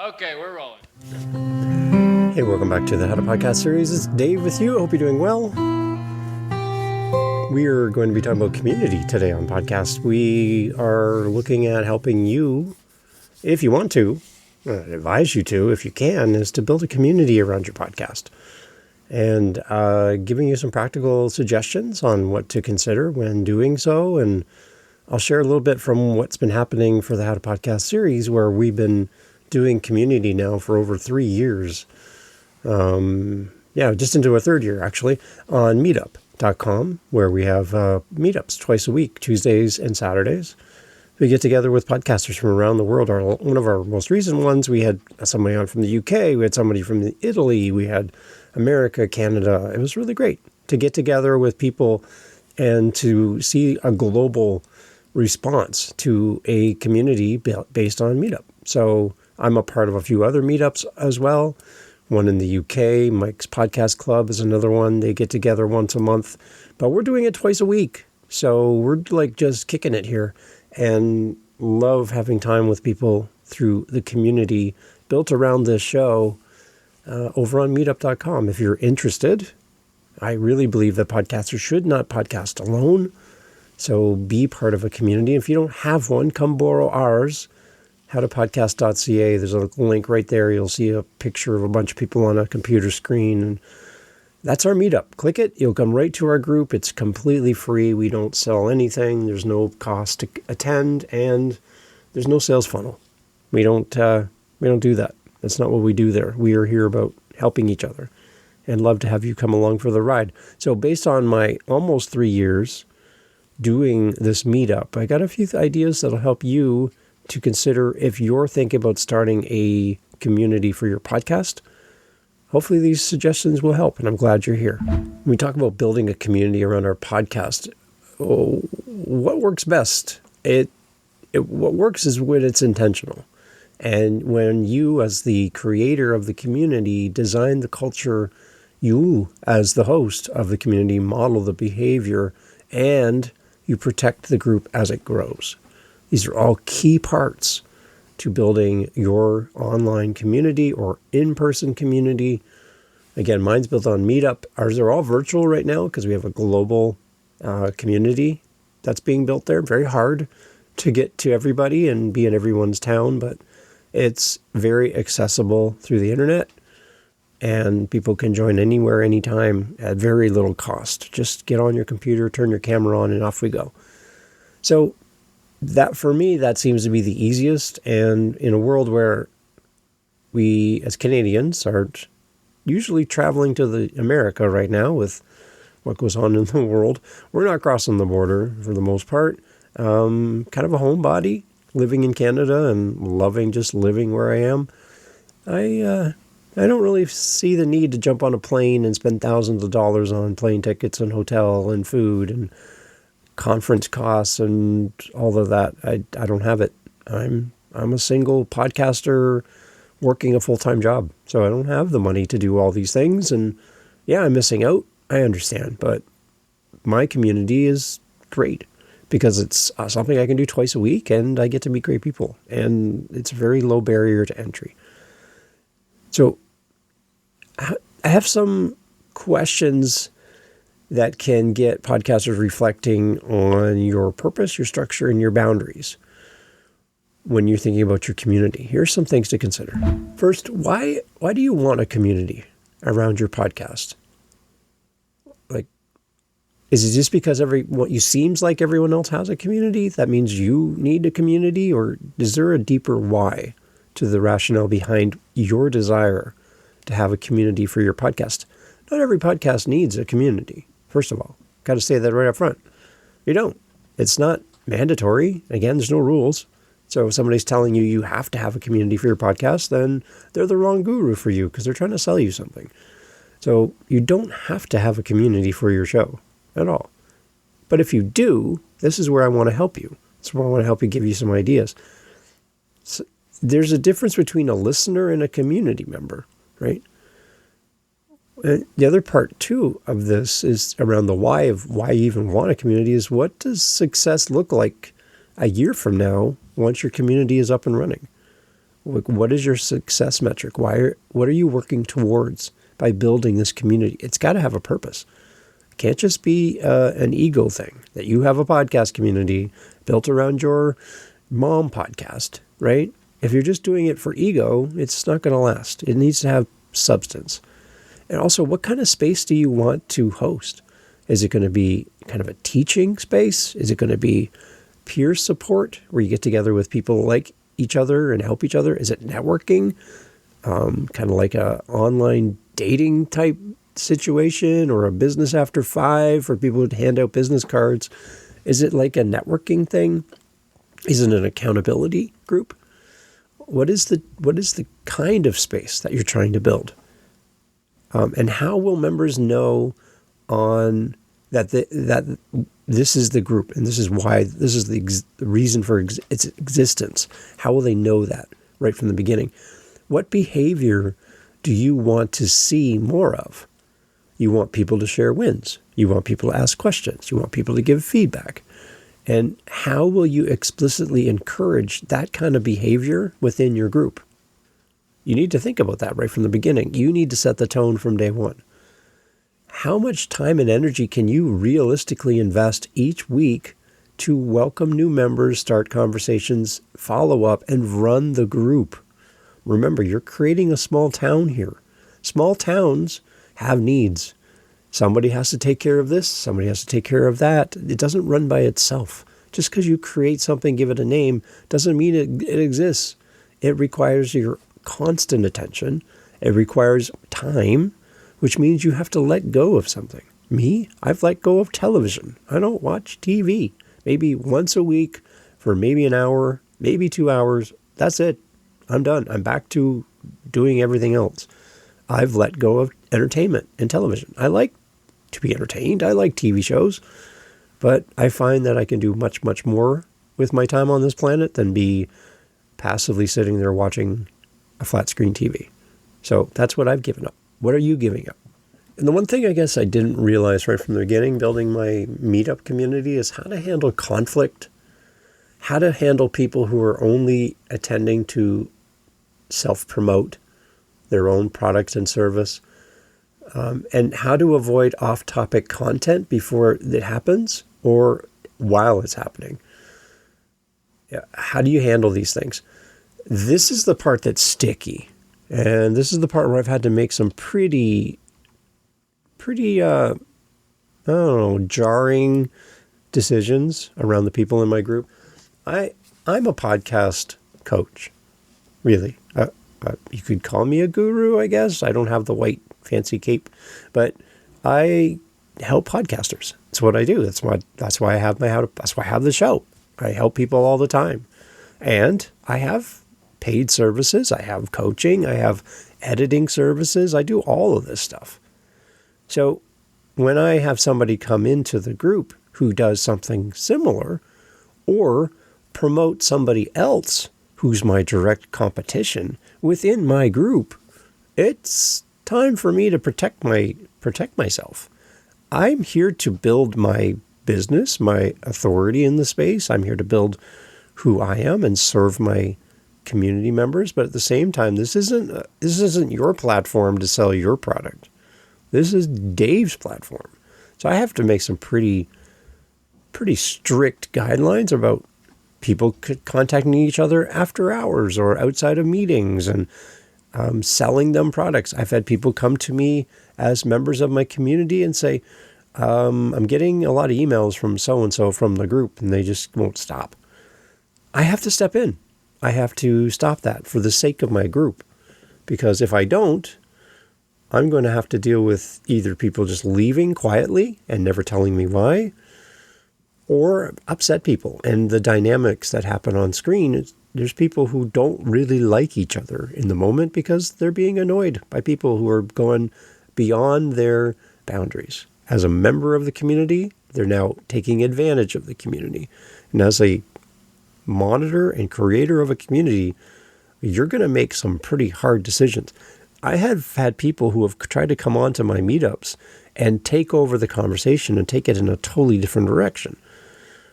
Okay, we're rolling. Hey, welcome back to the How to Podcast series. It's Dave with you. I hope you're doing well. We are going to be talking about community today on podcast. We are looking at helping you, if you want to, I advise you to, if you can, is to build a community around your podcast. And giving you some practical suggestions on what to consider when doing so. And I'll share a little bit from what's been happening for the How to Podcast series, where we've been doing community now for over 3 years. Just into a third year, actually, on Meetup.com, where we have meetups twice a week, Tuesdays and Saturdays. We get together with podcasters from around the world. One of our most recent ones, we had somebody on from the UK, we had somebody from Italy, we had America, Canada. It was really great to get together with people and to see a global response to a community based on Meetup. So I'm a part of a few other meetups as well. One in the UK, Mike's Podcast Club is another one. They get together once a month, but we're doing it twice a week. So we're like just kicking it here and love having time with people through the community built around this show over on meetup.com. If you're interested, I really believe that podcasters should not podcast alone. So be part of a community. If you don't have one, come borrow ours. howtopodcast.ca. There's a link right there. You'll see a picture of a bunch of people on a computer screen. And that's our meetup. Click it. You'll come right to our group. It's completely free. We don't sell anything. There's no cost to attend, and there's no sales funnel. We don't do that. That's not what we do there. We are here about helping each other and love to have you come along for the ride. So based on my almost 3 years doing this meetup, I got a few ideas that'll help you to consider if you're thinking about starting a community for your podcast. Hopefully these suggestions will help, and I'm glad you're here. When we talk about building a community around our podcast, what works best? What works is when it's intentional. And when you, as the creator of the community, design the culture, you, as the host of the community, model the behavior, and you protect the group as it grows. These are all key parts to building your online community or in-person community. Again, mine's built on Meetup. Ours are all virtual right now because we have a global community that's being built there. Very hard to get to everybody and be in everyone's town, but it's very accessible through the internet, and people can join anywhere, anytime at very little cost. Just get on your computer, turn your camera on, and off we go. So that, for me, that seems to be the easiest. And in a world where we, as Canadians, are usually traveling to America right now with what goes on in the world, we're not crossing the border for the most part. Kind of a homebody, living in Canada and loving just living where I am. I don't really see the need to jump on a plane and spend thousands of dollars on plane tickets and hotel and food and conference costs and all of that. I don't have it. I'm a single podcaster working a full-time job, so I don't have the money to do all these things. And yeah, I'm missing out. I understand, but my community is great because it's something I can do twice a week, and I get to meet great people, and it's a very low barrier to entry. So I have some questions that can get podcasters reflecting on your purpose, your structure, and your boundaries when you're thinking about your community. Here's some things to consider. First, why do you want a community around your podcast? Like, is it just because what you seems like everyone else has a community? That means you need a community? Or is there a deeper why to the rationale behind your desire to have a community for your podcast? Not every podcast needs a community, first of all. Got to say that right up front. You don't. It's not mandatory. Again, there's no rules. So if somebody's telling you you have to have a community for your podcast, then they're the wrong guru for you because they're trying to sell you something. So you don't have to have a community for your show at all. But if you do, this is where I want to help you. This is where I want to help you, give you some ideas. So there's a difference between a listener and a community member, right? The other part, too, of this is around the why of why you even want a community is what does success look like a year from now once your community is up and running? What is your success metric? What are you working towards by building this community? It's got to have a purpose. It can't just be an ego thing that you have a podcast community built around your mom podcast, right? If you're just doing it for ego, it's not going to last. It needs to have substance. And also, what kind of space do you want to host? Is it going to be kind of a teaching space? Is it going to be peer support where you get together with people like each other and help each other? Is it networking? Kind of like a online dating type situation, or a business after 5 where people would hand out business cards? Is it like a networking thing? Is it an accountability group? What is the kind of space that you're trying to build? And how will members know on that this is the group and this is why, this is the reason for its existence? How will they know that right from the beginning? What behavior do you want to see more of? You want people to share wins. You want people to ask questions. You want people to give feedback. And how will you explicitly encourage that kind of behavior within your group? You need to think about that right from the beginning. You need to set the tone from day one. How much time and energy can you realistically invest each week to welcome new members, start conversations, follow up, and run the group? Remember, you're creating a small town here. Small towns have needs. Somebody has to take care of this. Somebody has to take care of that. It doesn't run by itself. Just because you create something, give it a name, doesn't mean it exists. It requires your constant attention. It requires time, which means you have to let go of something. Me, I've let go of television. I don't watch TV. Maybe once a week for maybe an hour, maybe 2 hours. That's it. I'm done. I'm back to doing everything else. I've let go of entertainment and television. I like to be entertained. I like TV shows, but I find that I can do much, much more with my time on this planet than be passively sitting there watching a flat screen TV. So that's what I've given up. What are you giving up? And the one thing I guess I didn't realize right from the beginning, building my Meetup community, is how to handle conflict, how to handle people who are only attending to self-promote their own product and service, and how to avoid off-topic content before it happens or while it's happening. How do you handle these things? This is the part that's sticky. And this is the part where I've had to make some pretty, I don't know, jarring decisions around the people in my group. I'm a podcast coach, really. You could call me a guru, I guess. I don't have the white fancy cape, but I help podcasters. That's what I do. That's why I have that's why I have the show. I help people all the time. And I have paid services. I have coaching. I have editing services. I do all of this stuff. So when I have somebody come into the group who does something similar or promote somebody else who's my direct competition within my group, it's time for me to protect myself. I'm here to build my business, my authority in the space. I'm here to build who I am and serve my community members. But at the same time, this isn't your platform to sell your product. This is Dave's platform. So I have to make some pretty strict guidelines about people contacting each other after hours or outside of meetings and selling them products. I've had people come to me as members of my community and say, I'm getting a lot of emails from so-and-so from the group, and they just won't stop. I have to step in. I have to stop that for the sake of my group. Because if I don't, I'm going to have to deal with either people just leaving quietly and never telling me why, or upset people. And the dynamics that happen on screen, there's people who don't really like each other in the moment because they're being annoyed by people who are going beyond their boundaries. As a member of the community, they're now taking advantage of the community. And as a monitor and creator of a community, you're going to make some pretty hard decisions. I have had people who have tried to come onto my meetups and take over the conversation and take it in a totally different direction.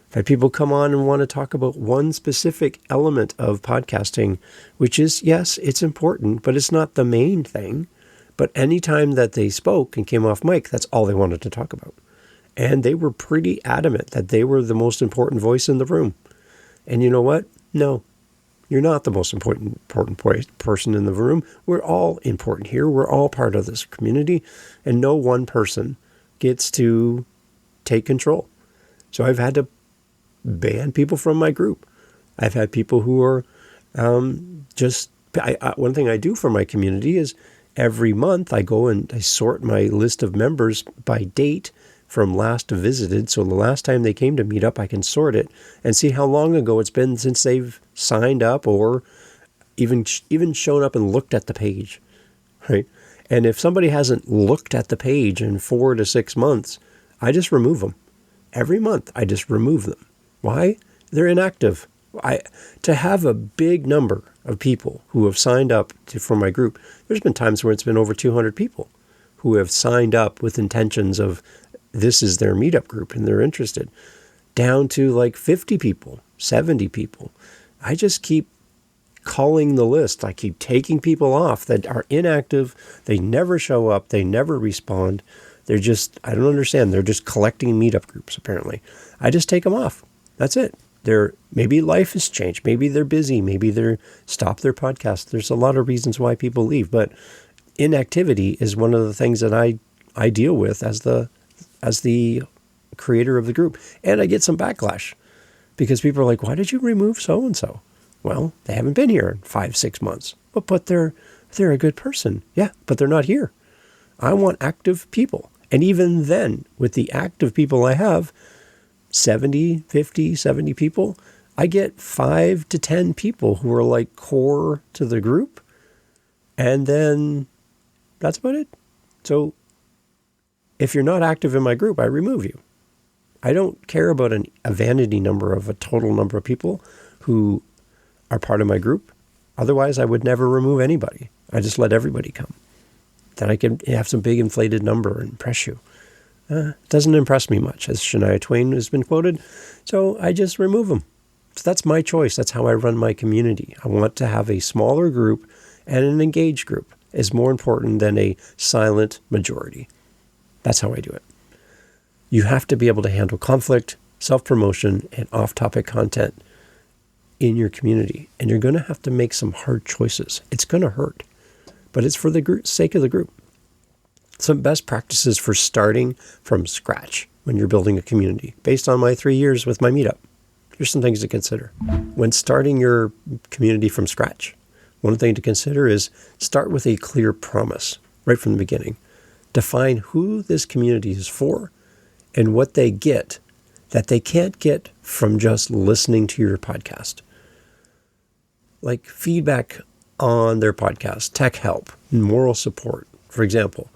I've had people come on and want to talk about one specific element of podcasting, which is, yes, it's important, but it's not the main thing. But anytime that they spoke and came off mic, that's all they wanted to talk about. And they were pretty adamant that they were the most important voice in the room. And you know what? No, you're not the most important person in the room. We're all important here. We're all part of this community. And no one person gets to take control. So I've had to ban people from my group. I've had people who are one thing I do for my community is every month I go and I sort my list of members by date from last visited. So the last time they came to Meetup, I can sort it and see how long ago it's been since they've signed up or even shown up and looked at the page, right? And if somebody hasn't looked at the page in 4 to 6 months, I just remove them. Every month, I just remove them. Why? They're inactive. To have a big number of people who have signed up for my group, there's been times where it's been over 200 people who have signed up with intentions of this is their Meetup group and they're interested, down to like 50 people, 70 people. I just keep culling the list. I keep taking people off that are inactive. They never show up. They never respond. They're just, I don't understand. They're just collecting Meetup groups, apparently. I just take them off. That's it. Maybe life has changed. Maybe they're busy. Maybe they're stopped their podcast. There's a lot of reasons why people leave, but inactivity is one of the things that I deal with as the creator of the group. And I get some backlash because people are like, why did you remove so-and-so? Well, they haven't been here in 5-6 months. But they're a good person. Yeah, but they're not here. I want active people. And even then, with the active people I have, 70 people, I get 5 to 10 people who are like core to the group. And then that's about it. So if you're not active in my group, I remove you. I don't care about a vanity number of a total number of people who are part of my group. Otherwise, I would never remove anybody. I just let everybody come. Then I can have some big inflated number and impress you. It doesn't impress me much, as Shania Twain has been quoted. So I just remove them. So that's my choice. That's how I run my community. I want to have a smaller group, and an engaged group is more important than a silent majority. That's how I do it. You have to be able to handle conflict, self-promotion, and off-topic content in your community. And you're going to have to make some hard choices. It's going to hurt, but it's for the sake of the group. Some best practices for starting from scratch when you're building a community, based on my 3 years with my Meetup. Here's some things to consider. When starting your community from scratch, one thing to consider is start with a clear promise right from the beginning. Define who this community is for and what they get that they can't get from just listening to your podcast. Like feedback on their podcast, tech help, and moral support, for example.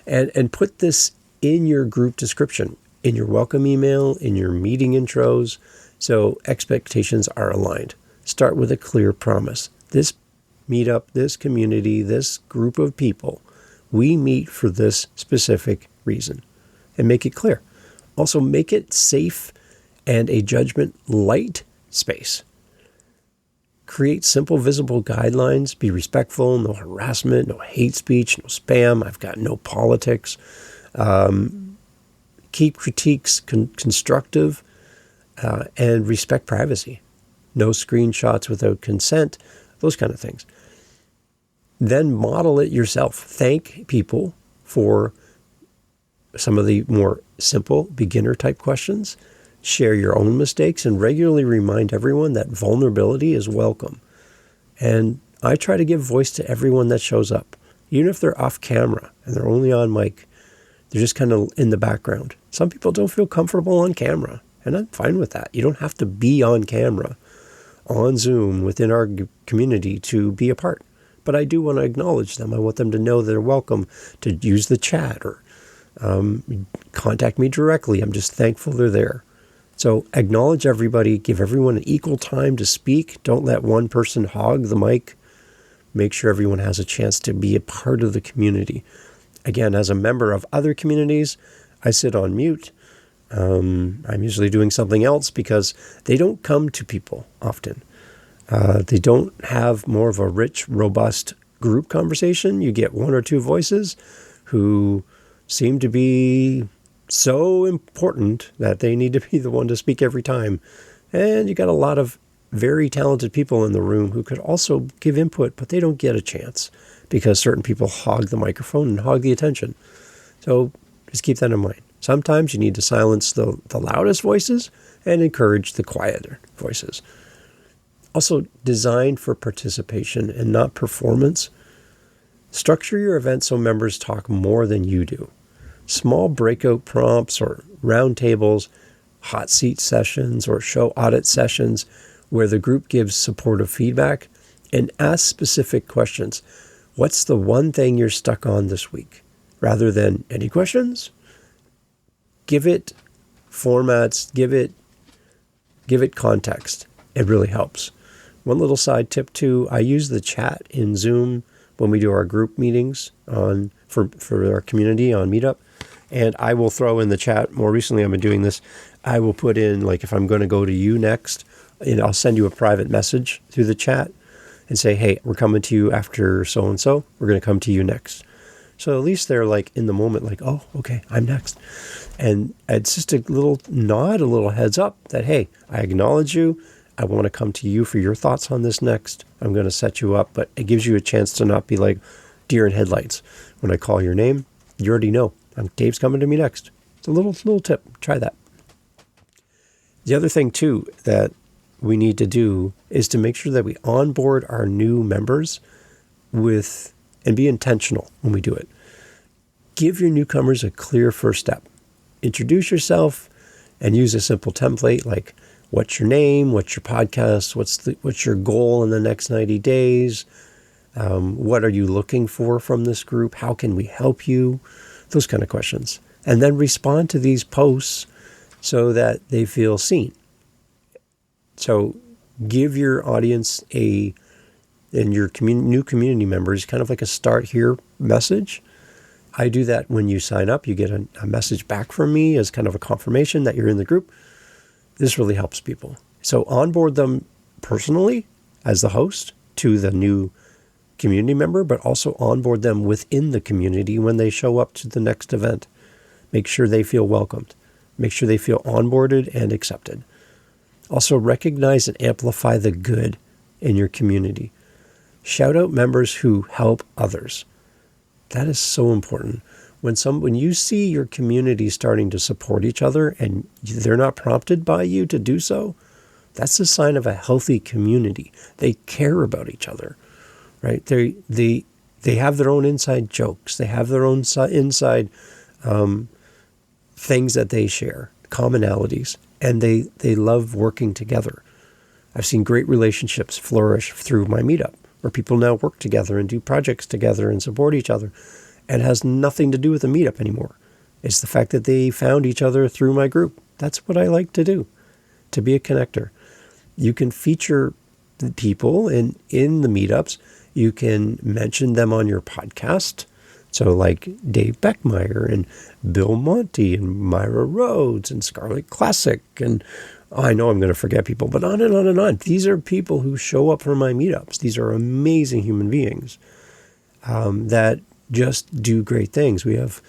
And put this in your group description, in your welcome email, in your meeting intros, so expectations are aligned. Start with a clear promise. This Meetup, this community, this group of people, we meet for this specific reason, and make it clear. Also, make it safe and a judgment light space. Create simple, visible guidelines. Be respectful, no harassment, no hate speech, no spam. I've got no politics. Keep critiques constructive and respect privacy. No screenshots without consent, those kind of things. Then model it yourself. Thank people for some of the more simple beginner type questions. Share your own mistakes and regularly remind everyone that vulnerability is welcome. And I try to give voice to everyone that shows up, even if they're off camera and they're only on mic. They're just kind of in the background. Some people don't feel comfortable on camera, and I'm fine with that. You don't have to be on camera, on Zoom, within our community to be a part. But I do want to acknowledge them. I want them to know they're welcome to use the chat or contact me directly. I'm just thankful they're there. So acknowledge everybody, give everyone an equal time to speak. Don't let one person hog the mic. Make sure everyone has a chance to be a part of the community. Again, as a member of other communities, I sit on mute. I'm usually doing something else because they don't come to people often. They don't have more of a rich, robust group conversation. You get one or two voices who seem to be so important that they need to be the one to speak every time. And you got a lot of very talented people in the room who could also give input, but they don't get a chance because certain people hog the microphone and hog the attention. So just keep that in mind. Sometimes you need to silence the loudest voices and encourage the quieter voices. Also, design for participation and not performance. Structure your event so members talk more than you do. Small breakout prompts or roundtables, hot seat sessions or show audit sessions where the group gives supportive feedback and asks specific questions. What's the one thing you're stuck on this week? Rather than any questions, give it formats, give it context. It really helps. One little side tip too, I use the chat in Zoom when we do our group meetings for our community on Meetup. And I will throw in the chat, more recently I've been doing this, I will put in, like, if I'm going to go to you next, and I'll send you a private message through the chat and say, hey, we're coming to you after so-and-so, we're going to come to you next. So at least they're like in the moment, like, oh, okay, I'm next. And it's just a little nod, a little heads up that, hey, I acknowledge you. I want to come to you for your thoughts on this next. I'm going to set you up, but it gives you a chance to not be like deer in headlights. When I call your name, you already know. Dave's coming to me next. It's a little tip. Try that. The other thing too that we need to do is to make sure that we onboard our new members and be intentional when we do it. Give your newcomers a clear first step. Introduce yourself and use a simple template like, what's your name? What's your podcast? What's your goal in the next 90 days? What are you looking for from this group? How can we help you? Those kind of questions. And then respond to these posts so that they feel seen. So give your audience and your new community members kind of like a start here message. I do that when you sign up. You get a message back from me as kind of a confirmation that you're in the group. This really helps people. So onboard them personally as the host to the new community member, but also onboard them within the community when they show up to the next event. Make sure they feel welcomed. Make sure they feel onboarded and accepted. Also recognize and amplify the good in your community. Shout out members who help others. That is so important. When you see your community starting to support each other and they're not prompted by you to do so, that's a sign of a healthy community. They care about each other, right? They have their own inside jokes. They have their own inside things that they share, commonalities, and they love working together. I've seen great relationships flourish through my Meetup, where people now work together and do projects together and support each other. And has nothing to do with the Meetup anymore. It's the fact that they found each other through my group. That's what I like to do, to be a connector. You can feature the people in the Meetups. You can mention them on your podcast. So like Dave Beckmeyer and Bill Monty and Myra Rhodes and Scarlet Classic. And I know I'm going to forget people, but on and on and on. These are people who show up for my Meetups. These are amazing human beings that just do great things. We have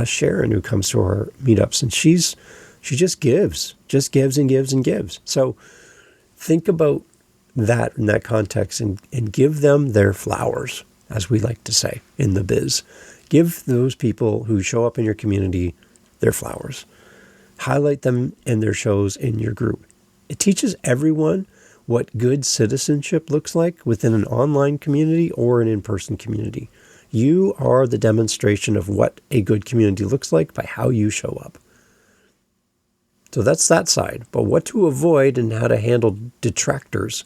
Sharon who comes to our Meetups, and she just gives and gives and gives. So think about that in that context and give them their flowers, as we like to say in the biz. Give those people who show up in your community their flowers. Highlight them in their shows in your group. It teaches everyone what good citizenship looks like within an online community or an in-person community. You are the demonstration of what a good community looks like by how you show up. So that's that side. But what to avoid and how to handle detractors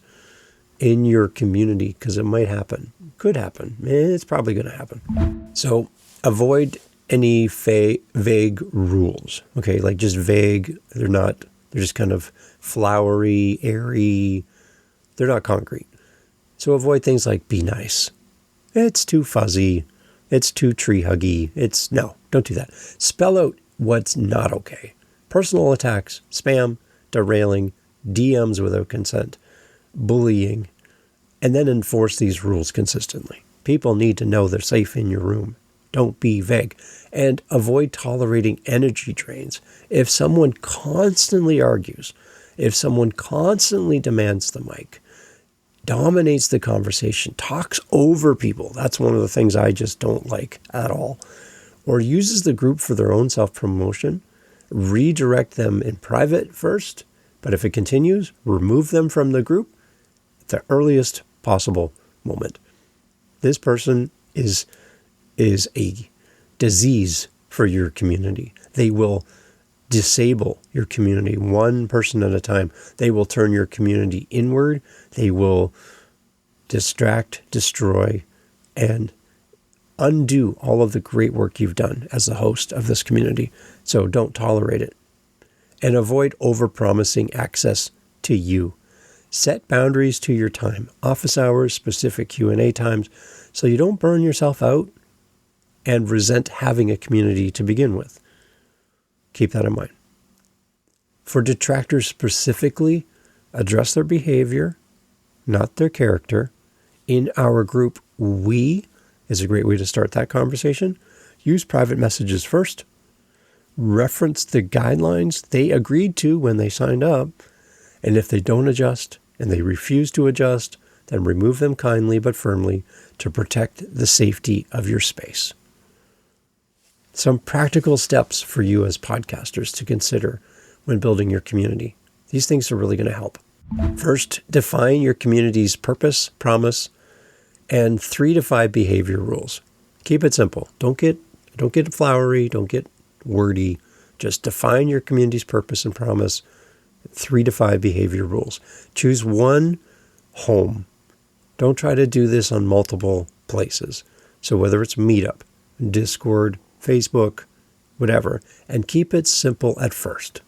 in your community, because it might happen. Could happen. It's probably going to happen. So avoid any vague rules. Okay, like just vague. They're just kind of flowery, airy. They're not concrete. So avoid things like be nice. It's too fuzzy. It's too tree huggy. No, don't do that. Spell out what's not okay. personal attacks, spam, derailing, DMs without consent, bullying, and then enforce these rules consistently. People need to know they're safe in your room. Don't be vague. And avoid tolerating energy drains. If someone constantly argues, if someone constantly demands the mic, dominates the conversation, talks over people, that's one of the things I just don't like at all, or uses the group for their own self-promotion, redirect them in private first, but if it continues, remove them from the group at the earliest possible moment. This person is a disease for your community. They will disable your community one person at a time. They will turn your community inward. They will distract, destroy, and undo all of the great work you've done as the host of this community. So don't tolerate it. And avoid overpromising access to you. Set boundaries to your time, office hours, specific Q&A times, so you don't burn yourself out and resent having a community to begin with. Keep that in mind. For detractors specifically, address their behavior, not their character. In our group, we is a great way to start that conversation. Use private messages first. Reference the guidelines they agreed to when they signed up. And if they don't adjust and they refuse to adjust, then remove them kindly but firmly to protect the safety of your space. Some practical steps for you as podcasters to consider when building your community. These things are really going to help. First, define your community's purpose, promise, and 3 to 5 behavior rules. Keep it simple. Don't get flowery, don't get wordy. Just define your community's purpose and promise, 3 to 5 behavior rules. Choose one home. Don't try to do this on multiple places. So whether it's Meetup, Discord, Facebook, whatever, and keep it simple at first.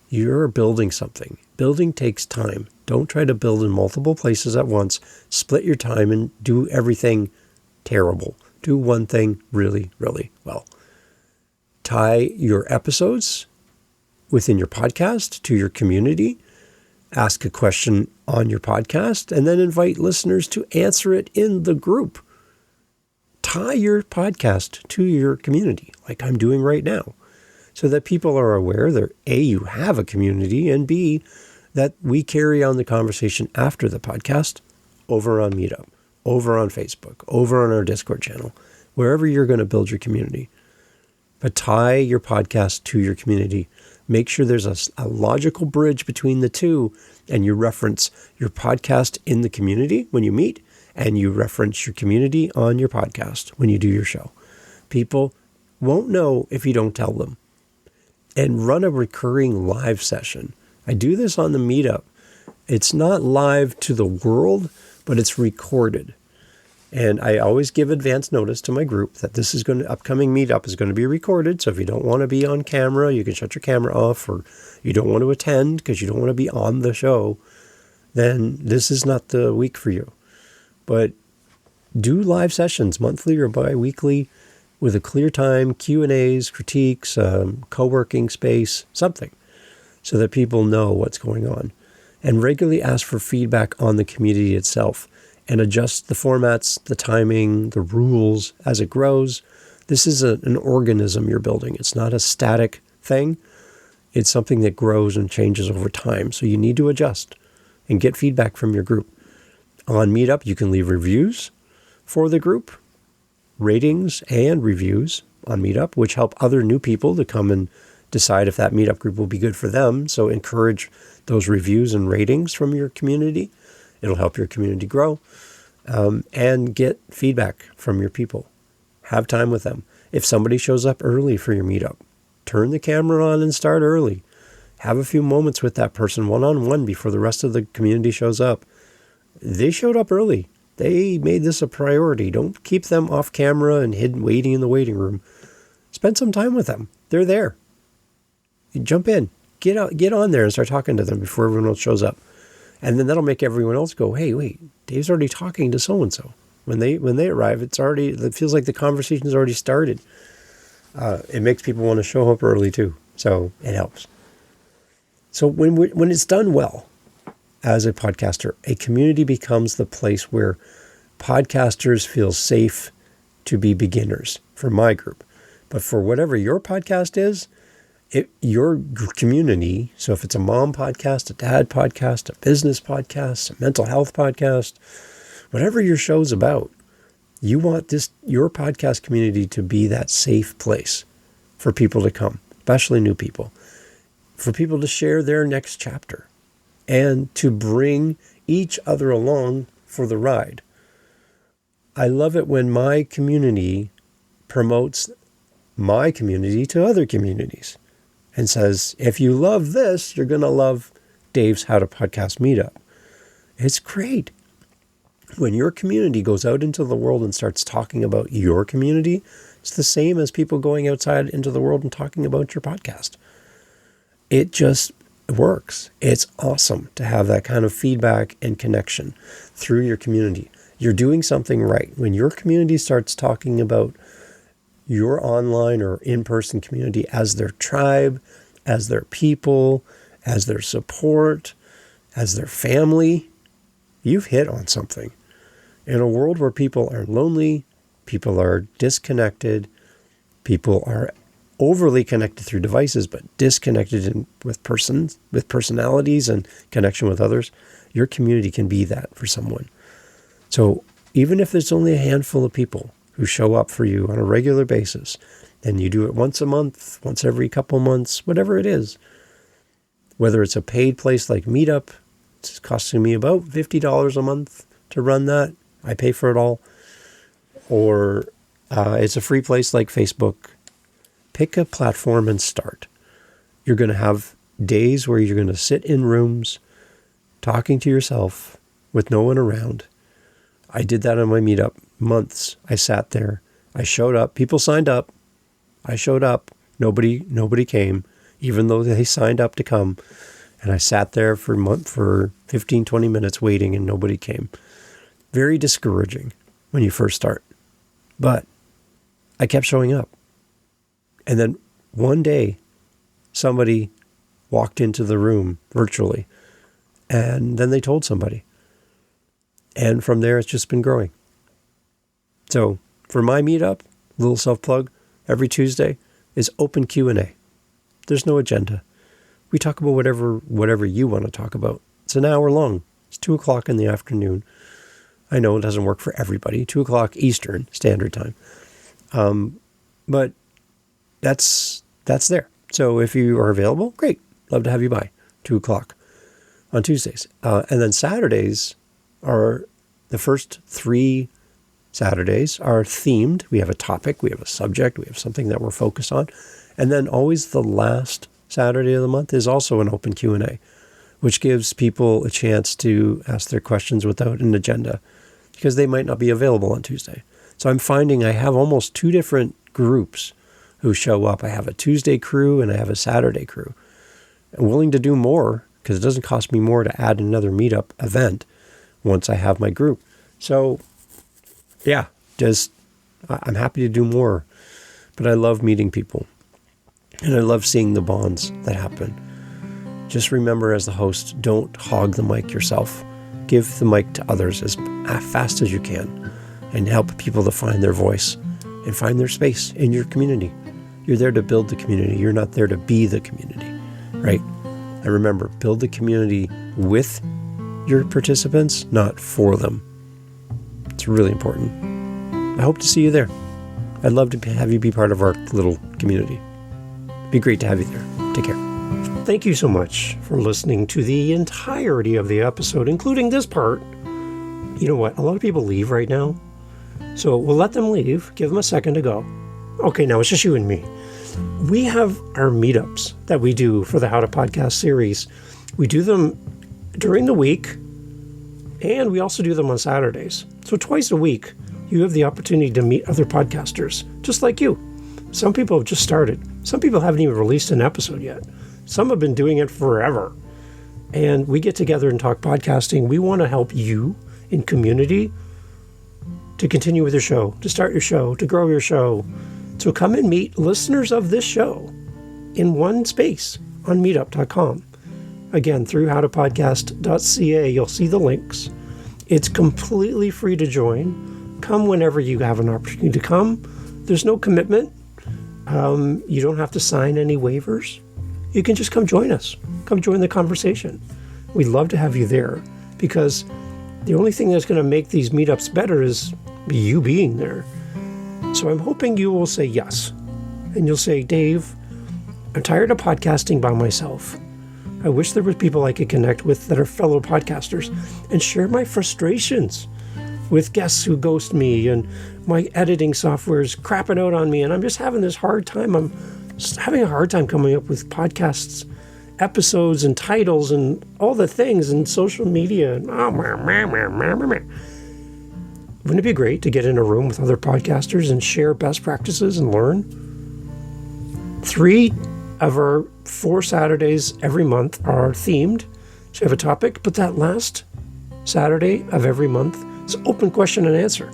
You're building something. Building takes time. Don't try to build in multiple places at once. Split your time and do everything terrible. Do one thing really, really well. Tie your episodes within your podcast to your community. Ask a question on your podcast and then invite listeners to answer it in the group. Tie your podcast to your community like I'm doing right now so that people are aware that A, you have a community, and B, that we carry on the conversation after the podcast over on Meetup, over on Facebook, over on our Discord channel, wherever you're going to build your community. But tie your podcast to your community. Make sure there's a logical bridge between the two, and you reference your podcast in the community when you meet, and you reference your community on your podcast when you do your show. People won't know if you don't tell them. And run a recurring live session. I do this on the Meetup. It's not live to the world, but it's recorded. And I always give advance notice to my group that this is upcoming Meetup is going to be recorded. So if you don't want to be on camera, you can shut your camera off, or you don't want to attend because you don't want to be on the show, then this is not the week for you. But do live sessions monthly or bi-weekly with a clear time, Q&As, critiques, co-working space, something, so that people know what's going on. And regularly ask for feedback on the community itself and adjust the formats, the timing, the rules as it grows. This is an organism you're building. It's not a static thing. It's something that grows and changes over time. So you need to adjust and get feedback from your group. On Meetup, you can leave reviews for the group, ratings and reviews on Meetup, which help other new people to come and decide if that Meetup group will be good for them. So encourage those reviews and ratings from your community. It'll help your community grow, and get feedback from your people. Have time with them. If somebody shows up early for your Meetup, turn the camera on and start early. Have a few moments with that person one-on-one before the rest of the community shows up. They showed up early. They made this a priority. Don't keep them off camera and hidden waiting in the waiting room. Spend some time with them. They're there. You jump in. Get on there and start talking to them before everyone else shows up. And then that'll make everyone else go, hey, wait, Dave's already talking to so-and-so. When they arrive, it feels like the conversation's already started. It makes people want to show up early too. So it helps. So when it's done well, as a podcaster, a community becomes the place where podcasters feel safe to be beginners for my group. But for whatever your podcast is, your community, so if it's a mom podcast, a dad podcast, a business podcast, a mental health podcast, whatever your show's about, you want your podcast community to be that safe place for people to come, especially new people, for people to share their next chapter and to bring each other along for the ride. I love it when my community promotes my community to other communities and says, if you love this, you're going to love Dave's How to Podcast Meetup. It's great. When your community goes out into the world and starts talking about your community, it's the same as people going outside into the world and talking about your podcast. It just works. It's awesome to have that kind of feedback and connection through your community. You're doing something right. When your community starts talking about your online or in-person community as their tribe, as their people, as their support, as their family, you've hit on something. In a world where people are lonely, people are disconnected, people are overly connected through devices, but disconnected with personalities and connection with others, your community can be that for someone. So even if there's only a handful of people who show up for you on a regular basis, and you do it once a month, once every couple months, whatever it is, whether it's a paid place like Meetup, it's costing me about $50 a month to run that. I pay for it all. Or it's a free place like Facebook. Pick a platform and start. You're going to have days where you're going to sit in rooms talking to yourself with no one around. I did that on my Meetup. Months. I sat there. I showed up. People signed up. I showed up. Nobody came, even though they signed up to come. And I sat there for 15, 20 minutes waiting and nobody came. Very discouraging when you first start. But I kept showing up. And then one day, somebody walked into the room virtually. And then they told somebody. And from there, it's just been growing. So for my Meetup, little self-plug, every Tuesday is open Q&A. There's no agenda. We talk about whatever you want to talk about. It's an hour long. It's 2 o'clock in the afternoon. I know it doesn't work for everybody. 2 o'clock Eastern Standard Time. But that's there. So if you are available, great. Love to have you by 2 o'clock on Tuesdays. And then Saturdays are the first 3 Saturdays are themed. We have a topic, we have a subject, we have something that we're focused on. And then always the last Saturday of the month is also an open Q&A, which gives people a chance to ask their questions without an agenda because they might not be available on Tuesday. So I'm finding I have almost 2 different groups who show up. I have a Tuesday crew and I have a Saturday crew. I'm willing to do more because it doesn't cost me more to add another Meetup event once I have my group. So yeah, I'm happy to do more, but I love meeting people and I love seeing the bonds that happen. Just remember as the host, don't hog the mic yourself. Give the mic to others as fast as you can and help people to find their voice and find their space in your community. You're there to build the community. You're not there to be the community, right? And remember, build the community with your participants, not for them. It's really important. I hope to see you there. I'd love to have you be part of our little community. It'd be great to have you there. Take care. Thank you so much for listening to the entirety of the episode, including this part. You know what? A lot of people leave right now. So we'll let them leave. Give them a second to go. Okay, now it's just you and me. We have our meetups that we do for the How to Podcast series. We do them during the week, and we also do them on Saturdays. So twice a week, you have the opportunity to meet other podcasters, just like you. Some people have just started. Some people haven't even released an episode yet. Some have been doing it forever. And we get together and talk podcasting. We want to help you in community to continue with your show, to start your show, to grow your show. So come and meet listeners of this show in one space on meetup.com. Again, through howtopodcast.ca, you'll see the links. It's completely free to join. Come whenever you have an opportunity to come. There's no commitment. You don't have to sign any waivers. You can just come join us. Come join the conversation. We'd love to have you there, because the only thing that's going to make these meetups better is you being there. So I'm hoping you will say yes. And you'll say, Dave, I'm tired of podcasting by myself. I wish there were people I could connect with that are fellow podcasters and share my frustrations with guests who ghost me, and my editing software is crapping out on me, and I'm just having this hard time. I'm just having a hard time coming up with podcasts, episodes, and titles, and all the things, and social media. Wouldn't it be great to get in a room with other podcasters and share best practices and learn? 3 of our 4 Saturdays every month are themed. So you have a topic, but that last Saturday of every month is open question and answer.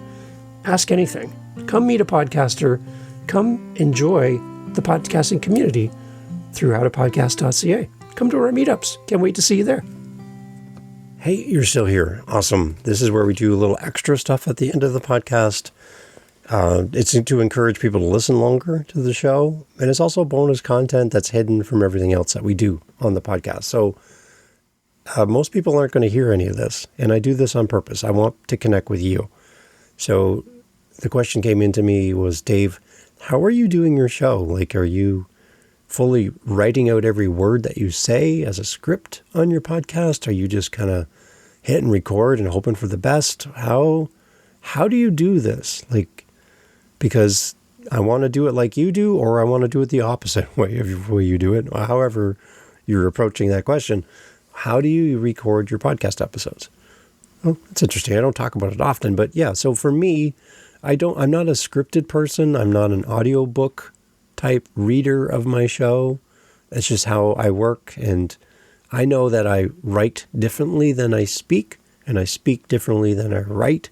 Ask anything. Come meet a podcaster. Come enjoy the podcasting community through howtopodcast.ca. Come to our meetups. Can't wait to see you there. Hey, you're still here. Awesome. This is where we do a little extra stuff at the end of the podcast. It's to encourage people to listen longer to the show. And it's also bonus content that's hidden from everything else that we do on the podcast. So most people aren't going to hear any of this. And I do this on purpose. I want to connect with you. So the question came into me was, Dave, how are you doing your show? Like, are you fully writing out every word that you say as a script on your podcast? Are you just kind of hitting record and hoping for the best? How do you do this? Like, because I want to do it like you do, or I want to do it the opposite way of the way you do it. However you're approaching that question, how do you record your podcast episodes? Well, it's interesting. I don't talk about it often, but yeah. So for me, I'm not a scripted person. I'm not an audiobook type reader of my show. That's just how I work. And I know that I write differently than I speak, and I speak differently than I write.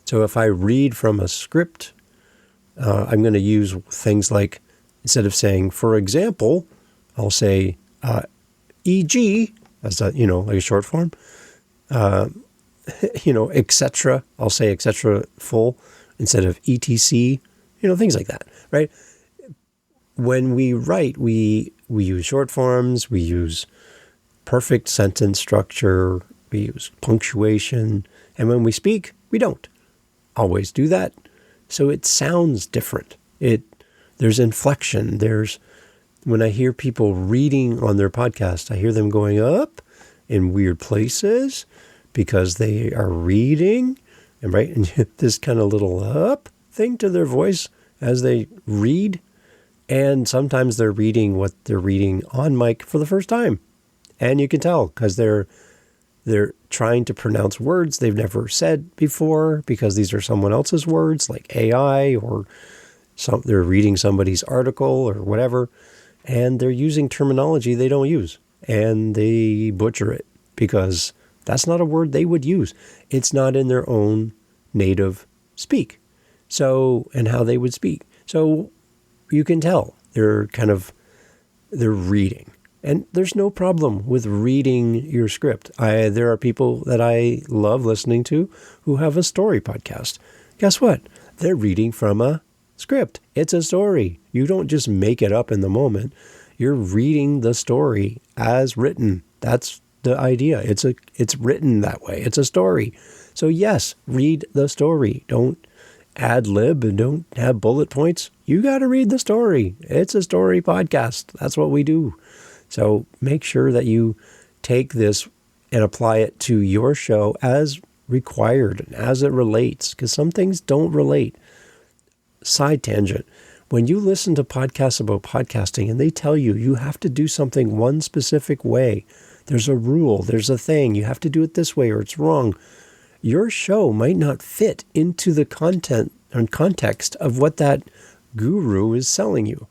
So if I read from a script, I'm going to use things like, instead of saying, for example, I'll say, e.g., as a, like a short form, etc. I'll say etc. full instead of etc. Things like that, right? When we write, we use short forms, we use perfect sentence structure, we use punctuation, and when we speak, we don't always do that. So it sounds different. There's inflection. When I hear people reading on their podcast, I hear them going up in weird places because they are reading, and right, and this kind of little up thing to their voice as they read. And sometimes they're reading what they're reading on mic for the first time. And you can tell because they're trying to pronounce words they've never said before, because these are someone else's words, like AI, or they're reading somebody's article or whatever, and they're using terminology they don't use, and they butcher it because that's not a word they would use. It's not in their own native speak. So, and how they would speak. So you can tell they're reading. And there's no problem with reading your script. There are people that I love listening to who have a story podcast. Guess what? They're reading from a script. It's a story. You don't just make it up in the moment. You're reading the story as written. That's the idea. It's written that way. It's a story. So yes, read the story. Don't ad lib and don't have bullet points. You got to read the story. It's a story podcast. That's what we do. So make sure that you take this and apply it to your show as required and as it relates, because some things don't relate. Side tangent. When you listen to podcasts about podcasting and they tell you you have to do something one specific way, there's a rule, there's a thing, you have to do it this way or it's wrong. Your show might not fit into the content and context of what that guru is selling you.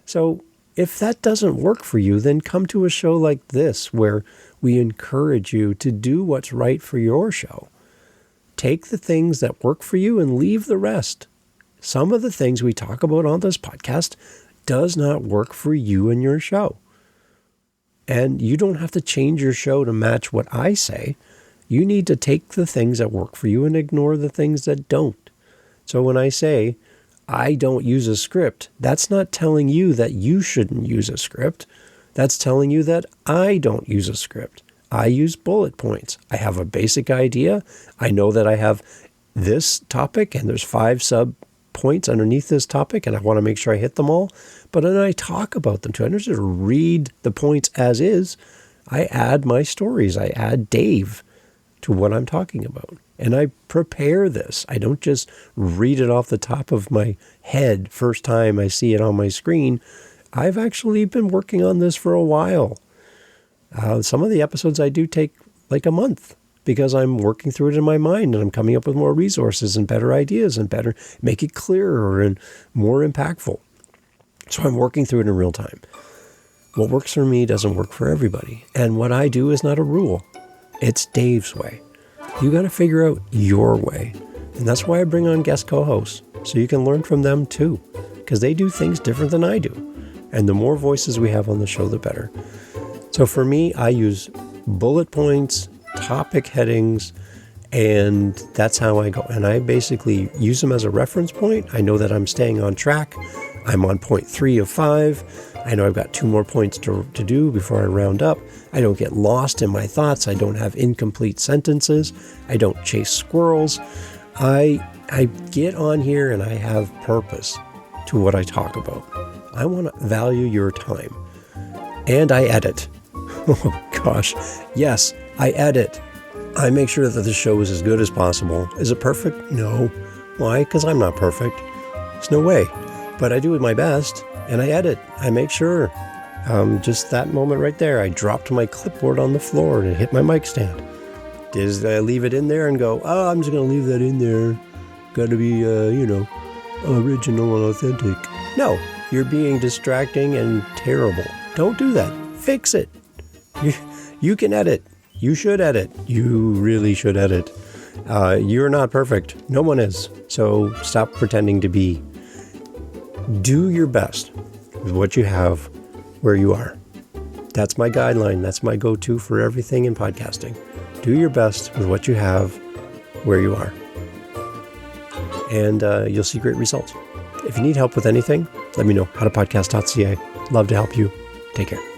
So if that doesn't work for you, then come to a show like this where we encourage you to do what's right for your show. Take the things that work for you and leave the rest. Some of the things we talk about on this podcast does not work for you and your show. And you don't have to change your show to match what I say. You need to take the things that work for you and ignore the things that don't. So when I say, I don't use a script, that's not telling you that you shouldn't use a script. That's telling you that I don't use a script. I use bullet points. I have a basic idea. I know that I have this topic and there's 5 sub points underneath this topic and I want to make sure I hit them all. But then I talk about them too. I don't just read the points as is. I add my stories. I add Dave to what I'm talking about. And I prepare this. I don't just read it off the top of my head first time I see it on my screen. I've actually been working on this for a while. Some of the episodes I do take like a month because I'm working through it in my mind and I'm coming up with more resources and better ideas and better, make it clearer and more impactful. So I'm working through it in real time. What works for me doesn't work for everybody. And what I do is not a rule. It's Dave's way. You got to figure out your way. And that's why I bring on guest co-hosts, so you can learn from them too, because they do things different than I do. And the more voices we have on the show, the better. So for me, I use bullet points, topic headings, and that's how I go. And I basically use them as a reference point. I know that I'm staying on track. I'm on point 3 of 5. I know I've got 2 more points to do before I round up. I don't get lost in my thoughts. I don't have incomplete sentences. I don't chase squirrels. I get on here and I have purpose to what I talk about. I want to value your time. And I edit. Oh gosh. Yes, I edit. I make sure that the show is as good as possible. Is it perfect? No. Why? Because I'm not perfect. There's no way. But I do my best. And I edit. I make sure. Just that moment right there, I dropped my clipboard on the floor and it hit my mic stand. Did I leave it in there and go, oh, I'm just going to leave that in there. Got to be, original and authentic. No, you're being distracting and terrible. Don't do that. Fix it. You can edit. You should edit. You really should edit. You're not perfect. No one is. So stop pretending to be. Do your best with what you have where you are. That's my guideline. That's my go-to for everything in podcasting. Do your best with what you have where you are. And you'll see great results. If you need help with anything, let me know. howtopodcast.ca. Love to help you. Take care.